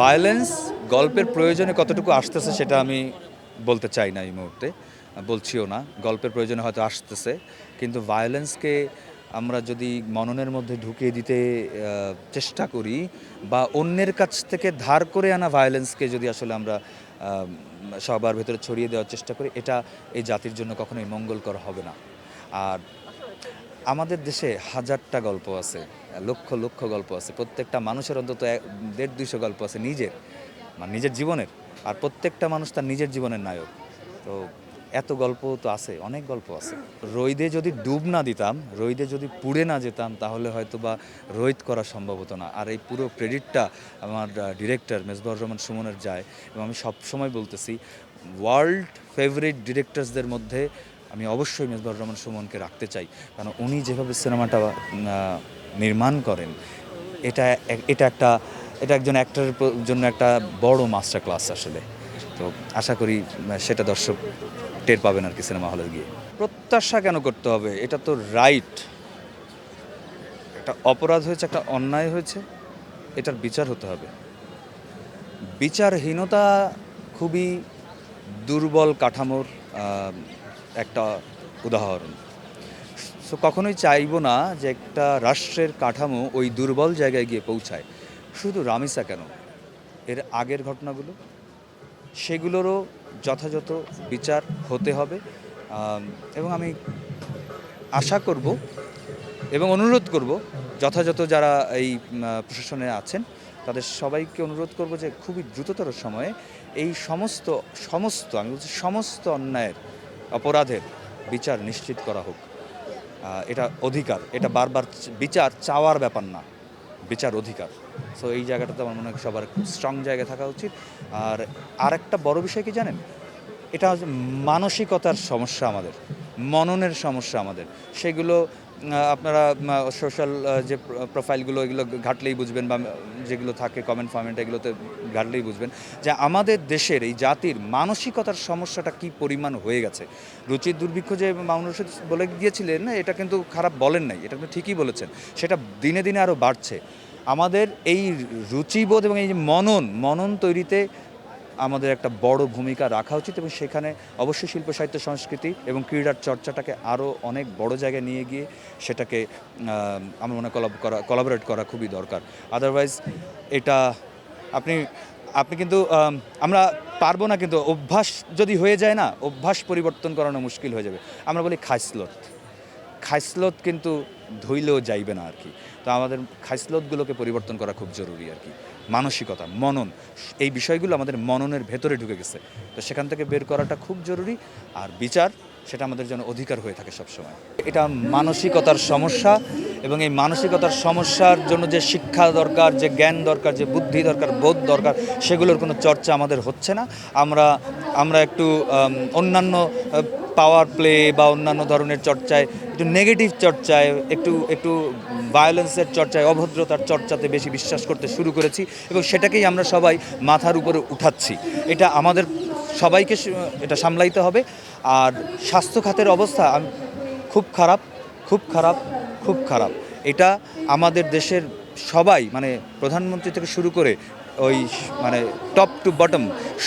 Violence গল্পের প্রয়োজনে কতটুকু আসতেছে সেটা আমি বলতে চাই না এই মুহূর্তে, বলছিও না। গল্পের প্রয়োজনে হয়তো আসতেছে, কিন্তু ভায়োলেন্সকে আমরা যদি মননের মধ্যে ঢুকিয়ে দিতে চেষ্টা করি, বা অন্যের কাছ থেকে ধার করে আনা ভায়োলেন্সকে যদি আসলে আমরা সবার ভেতরে ছড়িয়ে দেওয়ার চেষ্টা করি, এটা এই জাতির জন্য কখনোই মঙ্গলকর হবে না। আর আমাদের দেশে হাজারটা গল্প আছে, লক্ষ লক্ষ গল্প আছে। প্রত্যেকটা মানুষের অন্তত 150-200 গল্প আছে নিজের, মানে নিজের জীবনের। আর প্রত্যেকটা মানুষ তার নিজের জীবনের নায়ক। তো এত গল্প তো আছে, অনেক গল্প আছে। রোদে যদি ডুব না দিতাম, রোদে যদি পুড়ে না যেতাম, তাহলে হয়তো বা রোদ করা সম্ভব হতো না। আর এই পুরো ক্রেডিটটা আমার ডিরেক্টর মেজবাহুর রহমান সুমনের যায়। এবং আমি সবসময় বলতেছি, ওয়ার্ল্ড ফেভারিট ডিরেক্টরসদের মধ্যে আমি অবশ্যই মেজবাহুর রহমান সুমনকে রাখতে চাই। কারণ উনি যেভাবে সিনেমাটা নির্মাণ করেন, এটা এটা একটা এটা একজন অ্যাক্টরের জন্য একটা বড় মাস্টার ক্লাস আসলে। তো আশা করি সেটা দর্শক টের পাবেন আর কি সিনেমা হলে গিয়ে। প্রত্যাশা কেন করতে হবে? এটা তো রাইট। একটা অপরাধ হয়েছে, একটা অন্যায় হয়েছে, এটার বিচার হতে হবে। বিচারহীনতা খুবই দুর্বল কাঠামোর একটা উদাহরণ। সো কখনোই চাইবো না যে একটা রাষ্ট্রের কাঠামো ওই দুর্বল জায়গায় গিয়ে পৌঁছায়। শুধু রামিসা কেন, এর আগের ঘটনাগুলো, সেগুলোরও যথাযথ বিচার হতে হবে। এবং আমি আশা করব এবং অনুরোধ করব, যথাযথ যারা এই প্রশাসনে আছেন তাদের সবাইকে অনুরোধ করব যে খুবই দ্রুততর সময়ে এই সমস্ত সমস্ত আমি বলছি সমস্ত অন্যায়ের, অপরাধের বিচার নিশ্চিত করা হোক। এটা অধিকার, এটা বারবার বিচার চাওয়ার ব্যাপার না, বিচার অধিকার। সো এই জায়গাটাতে আমার মনে হয় সবার খুব স্ট্রং জায়গায় থাকা উচিত। আর আরেকটা বড় বিষয় কি জানেন, এটা হচ্ছে মানসিকতার সমস্যা আমাদের, মননের সমস্যা আমাদের। সেগুলো আপনারা সোশ্যাল যে প্রোফাইলগুলো, এগুলো ঘাটলেই বুঝবেন, বা যেগুলো থাকে কমেন্ট ফমেন্ট, এগুলোতে ঘাটলেই বুঝবেন যে আমাদের দেশের এই জাতির মানসিকতার সমস্যাটা কী পরিমাণ হয়ে গেছে। রুচির দুর্ভিক্ষ যে মামুনুর রশীদ বলে গিয়েছিলেন, এটা কিন্তু খারাপ বলেন নাই, এটা কিন্তু ঠিকই বলেছেন। সেটা দিনে দিনে আরও বাড়ছে। আমাদের এই রুচিবোধ এবং এই যে মনন তৈরিতে আমাদের একটা বড় ভূমিকা রাখা উচিত, এবং সেখানে অবশ্যই শিল্প সাহিত্য সংস্কৃতি এবং ক্রীড়ার চর্চাটাকে আরও অনেক বড় জায়গায় নিয়ে গিয়ে সেটাকে আমার মনে কোলাবোরেট করা খুবই দরকার। আদারওয়াইজ এটা আপনি আপনি কিন্তু আমরা পারবো না, কিন্তু অভ্যাস যদি হয়ে যায় না, অভ্যাস পরিবর্তন করানো মুশকিল হয়ে যাবে। আমরা বলি খাইসলত কিন্তু ধইলেও যাইবে না আর কি। তো আমাদের খাইসলতগুলোকে পরিবর্তন করা খুব জরুরি আর কি। মানসিকতা, মনন, এই বিষয়গুলো আমাদের মননের ভেতরে ঢুকে গেছে। তো সেখান থেকে বের করাটা খুব জরুরি। আর বিচার, সেটা আমাদের জন্য অধিকার হয়ে থাকে সবসময়। এটা মানসিকতার সমস্যা, এবং এই মানসিকতার সমস্যার জন্য যে শিক্ষা দরকার, যে জ্ঞান দরকার, যে বুদ্ধি দরকার, বোধ দরকার, সেগুলোর কোনো চর্চা আমাদের হচ্ছে না। আমরা একটু অন্যান্য পাওয়ার প্লে বা অন্যান্য ধরনের চর্চায়, একটু নেগেটিভ চর্চায়, একটু ভায়োলেন্সের চর্চায়, অভদ্রতার চর্চাতে বেশি বিশ্বাস করতে শুরু করেছি, এবং সেটাকেই আমরা সবাই মাথার উপরে উঠাচ্ছি। এটা আমাদের সবাইকে এটা সামলাইতে হবে। আর স্বাস্থ্য খাতের অবস্থা খুব খারাপ, খুব খারাপ, খুব খারাপ। এটা আমাদের দেশের সবাই, মানে প্রধানমন্ত্রী থেকে শুরু করে ওই মানে টপ টু বটম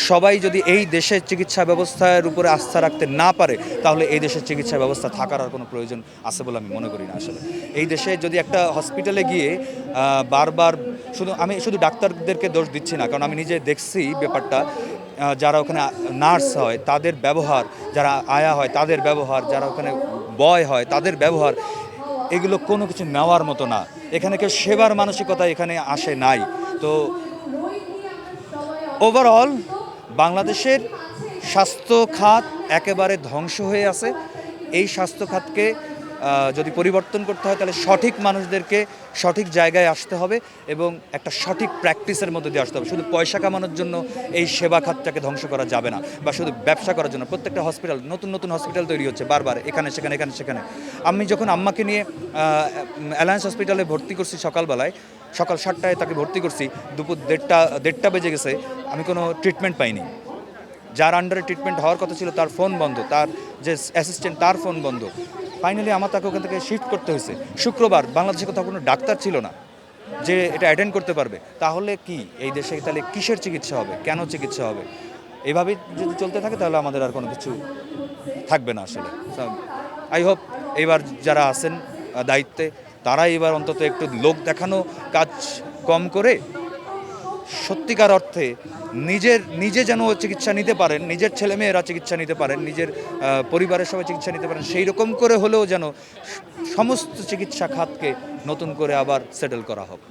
সবাই যদি এই দেশের চিকিৎসা ব্যবস্থার উপরে আস্থা রাখতে না পারে, তাহলে এই দেশের চিকিৎসা ব্যবস্থা থাকার আর কোনো প্রয়োজন আছে বলে আমি মনে করি না আসলে। এই দেশে যদি একটা হসপিটালে গিয়ে বারবার, আমি শুধু ডাক্তারদেরকে দোষ দিচ্ছি না, কারণ আমি নিজে দেখছি ব্যাপারটা। যারা ওখানে নার্স হয় তাদের ব্যবহার, যারা আয়া হয় তাদের ব্যবহার, যারা ওখানে বয় হয় তাদের ব্যবহার, এগুলো কোনো কিছু নেওয়ার মতো না। এখানে কেউ সেবার মানসিকতা এখানে আসে নাই। তো ওভারঅল বাংলাদেশের স্বাস্থ্য খাত একেবারে ধ্বংস হয়ে আছে। এই স্বাস্থ্য খাতকে যদি পরিবর্তন করতে হয়, তাহলে সঠিক মানুষদেরকে সঠিক জায়গায় আসতে হবে, এবং একটা সঠিক প্র্যাকটিসের মধ্যে দিয়ে আসতে হবে। শুধু পয়সা কামানোর জন্য এই সেবা খাতটাকে ধ্বংস করা যাবে না, বা শুধু ব্যবসা করার জন্য। প্রত্যেকটা হসপিটাল, নতুন নতুন হসপিটাল তৈরি হচ্ছে বারবার, এখানে সেখানে। আমি যখন আম্মাকে নিয়ে অ্যালায়েন্স হসপিটালে ভর্তি করছি সকাল 7টায় তাকে ভর্তি করছি, দুপুর দেড়টা বেজে গেছে, আমি কোনো ট্রিটমেন্ট পাইনি। যার আন্ডারে ট্রিটমেন্ট হওয়ার কথা ছিল তার ফোন বন্ধ, তার যে অ্যাসিস্ট্যান্ট তার ফোন বন্ধ। ফাইনালি আমার তাকে ওখান থেকে শিফট করতে হয়েছে। শুক্রবার, বাংলাদেশে কোথাও কোনো ডাক্তার ছিল না, যে এটা অ্যাটেন্ড করতে পারবে, তাহলে কি এই দেশে তাহলে কিসের চিকিৎসা হবে, কেন চিকিৎসা হবে? এইভাবে যদি চলতে থাকে তাহলে আমাদের আর কোনো কিছু থাকবে না আসলে। আই হোপ এইবার যারা আছেন দায়িত্বে, তারা এবার অন্তত একটু লোক দেখানো কাজ কম করে সত্যিকার অর্থে নিজে যেন চিকিৎসা নিতে পারেন, নিজের ছেলেমেয়েরা চিকিৎসা নিতে পারেন, নিজের পরিবারের সবাই চিকিৎসা নিতে পারেন, সেই রকম করে হলেও যেন সমস্ত চিকিৎসা খাতকে নতুন করে আবার সেটেল করা হোক।